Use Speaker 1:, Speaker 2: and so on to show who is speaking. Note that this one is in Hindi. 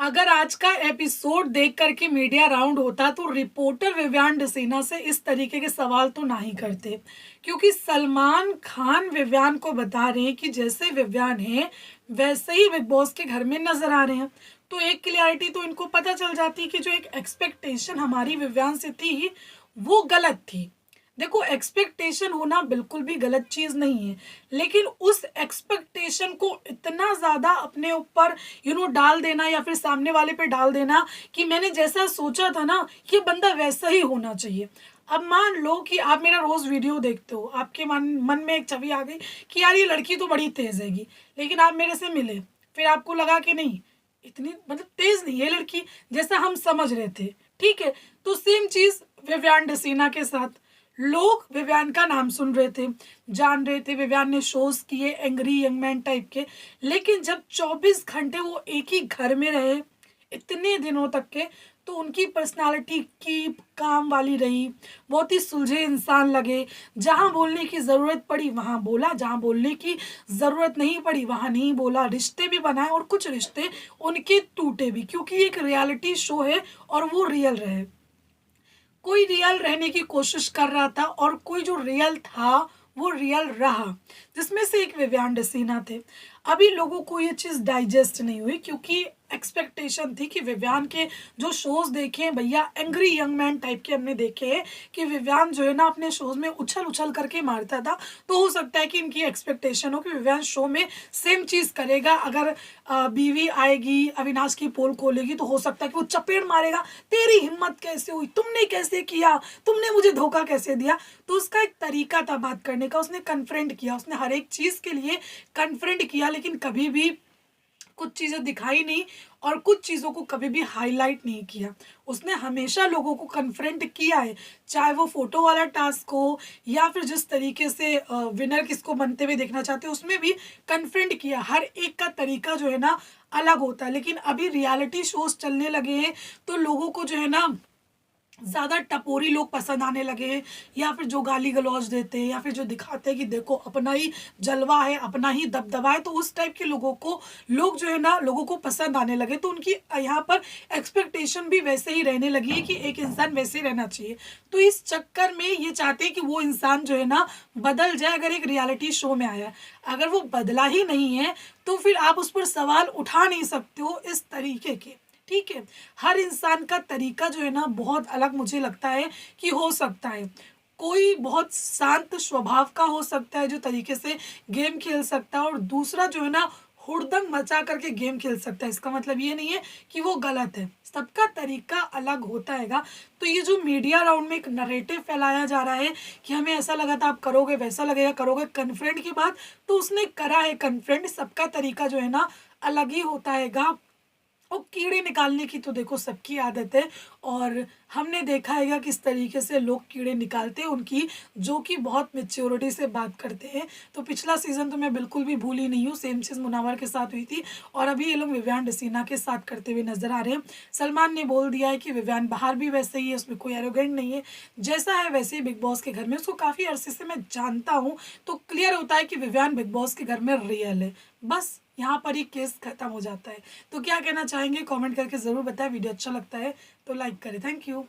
Speaker 1: अगर आज का एपिसोड देख करके मीडिया राउंड होता तो रिपोर्टर विवियान डिसीना से इस तरीके के सवाल तो नहीं करते, क्योंकि सलमान खान विवियान को बता रहे हैं कि जैसे विवियान है वैसे ही बिग बॉस के घर में नजर आ रहे हैं। तो एक क्लियरिटी तो इनको पता चल जाती कि जो एक एक्सपेक्टेशन हमारी विवियान से थी वो गलत थी। देखो, एक्सपेक्टेशन होना बिल्कुल भी गलत चीज नहीं है, लेकिन उस एक्सपेक्टेशन को इतना ज्यादा अपने ऊपर डाल देना या फिर सामने वाले पे डाल देना कि मैंने जैसा सोचा था ना ये बंदा वैसा ही होना चाहिए। अब मान लो कि आप मेरा रोज वीडियो देखते हो, आपके मन में एक छवि आ गई कि यार ये लड़की तो बड़ी तेज हैगी, लेकिन आप मेरे से मिले, फिर आपको लगा कि नहीं इतनी मतलब तेज नहीं है लड़की जैसा हम समझ रहे थे। ठीक है, तो सेम चीज विवियान डिसीना के साथ। लोग विवियान का नाम सुन रहे थे, जान रहे थे विवियान ने शोज किए एंग्री यंग मैन टाइप के, लेकिन जब 24 घंटे वो एक ही घर में रहे इतने दिनों तक के, तो उनकी पर्सनालिटी की काम वाली रही, बहुत ही सुलझे इंसान लगे। जहां बोलने की ज़रूरत पड़ी वहां बोला, जहां बोलने की ज़रूरत नहीं पड़ी वहां नहीं बोला। रिश्ते भी बनाए और कुछ रिश्ते उनके टूटे भी, क्योंकि एक रियलिटी शो है और वो रियल रहे। कोई रियल रहने की कोशिश कर रहा था और कोई जो रियल था वो रियल रहा, जिसमें से एक विवियान डिसीना थे। अभी लोगों को ये चीज़ डाइजेस्ट नहीं हुई, क्योंकि एक्सपेक्टेशन थी कि विवियान के जो शोज देखे हैं भैया एंग्री यंग मैन टाइप के हमने देखे हैं कि विवियान जो है ना अपने शोज में उछल उछल करके मारता था। तो हो सकता है कि इनकी एक्सपेक्टेशन हो कि विवियान शो में सेम चीज़ करेगा। अगर बीवी आएगी अविनाश की पोल खोलेगी तो हो सकता है कि वो चपेट मारेगा, तेरी हिम्मत कैसे हुई, तुमने कैसे किया, तुमने मुझे धोखा कैसे दिया। तो उसका एक तरीका था बात करने का, उसने कन्फ्रंट किया, उसने हर एक चीज़ के लिए कन्फ्रंट किया, लेकिन कभी भी कुछ चीज़ें दिखाई नहीं और कुछ चीज़ों को कभी भी हाईलाइट नहीं किया। उसने हमेशा लोगों को कन्फ्रंट किया है, चाहे वो फोटो वाला टास्क हो या फिर जिस तरीके से विनर किसको बनते हुए देखना चाहते हैं उसमें भी कन्फ्रंट किया। हर एक का तरीका जो है ना अलग होता है, लेकिन अभी रियलिटी शोज चलने लगे हैं तो लोगों को जो है ना ज़्यादा टपोरी लोग पसंद आने लगे हैं, या फिर जो गाली गलौज देते हैं या फिर जो दिखाते हैं कि देखो अपना ही जलवा है, अपना ही दबदबा है, तो उस टाइप के लोगों को लोग जो है ना लोगों को पसंद आने लगे। तो उनकी यहाँ पर एक्सपेक्टेशन भी वैसे ही रहने लगी है कि एक इंसान वैसे ही रहना चाहिए। तो इस चक्कर में ये चाहते हैं कि वो इंसान जो है ना बदल जाए अगर एक रियलिटी शो में आया। अगर वो बदला ही नहीं है तो फिर आप उस पर सवाल उठा नहीं सकते हो इस तरीके के। ठीक है, हर इंसान का तरीका जो है ना बहुत अलग मुझे लगता है कि हो सकता है। कोई बहुत शांत स्वभाव का हो सकता है जो तरीके से गेम खेल सकता है, और दूसरा जो है ना हुड़दंग मचा करके गेम खेल सकता है। इसका मतलब ये नहीं है कि वो गलत है, सबका तरीका अलग होता हैगा। तो ये जो मीडिया राउंड में एक नरेटिव फैलाया जा रहा है कि हमें ऐसा लगा था आप करोगे वैसा लगेगा, करोगे कन्फ्रंट की बात, तो उसने करा है कन्फ्रंट। सबका तरीका जो है ना अलग ही होता हैगा। और कीड़े निकालने की तो देखो सबकी आदत है, और हमने देखा है किस तरीके से लोग कीड़े निकालते हैं उनकी, जो कि बहुत मेच्योरिटी से बात करते हैं। तो पिछला सीज़न तो मैं बिल्कुल भी भूली नहीं हूँ, सेम चीज़ मुनावर के साथ हुई थी और अभी ये लोग विवियान डिसीना के साथ करते हुए नजर आ रहे हैं। सलमान ने बोल दिया है कि विवियान बाहर भी वैसे ही है, उसमें कोई एरोगेंट नहीं है, जैसा है वैसे ही बिग बॉस के घर में। उसको काफ़ी अरसे से मैं जानता हूँ, तो क्लियर होता है कि विवियान बिग बॉस के घर में रियल है। बस यहाँ पर ही केस खत्म हो जाता है। तो क्या कहना चाहेंगे कमेंट करके ज़रूर बताएं। वीडियो अच्छा लगता है तो लाइक करें। Thank you.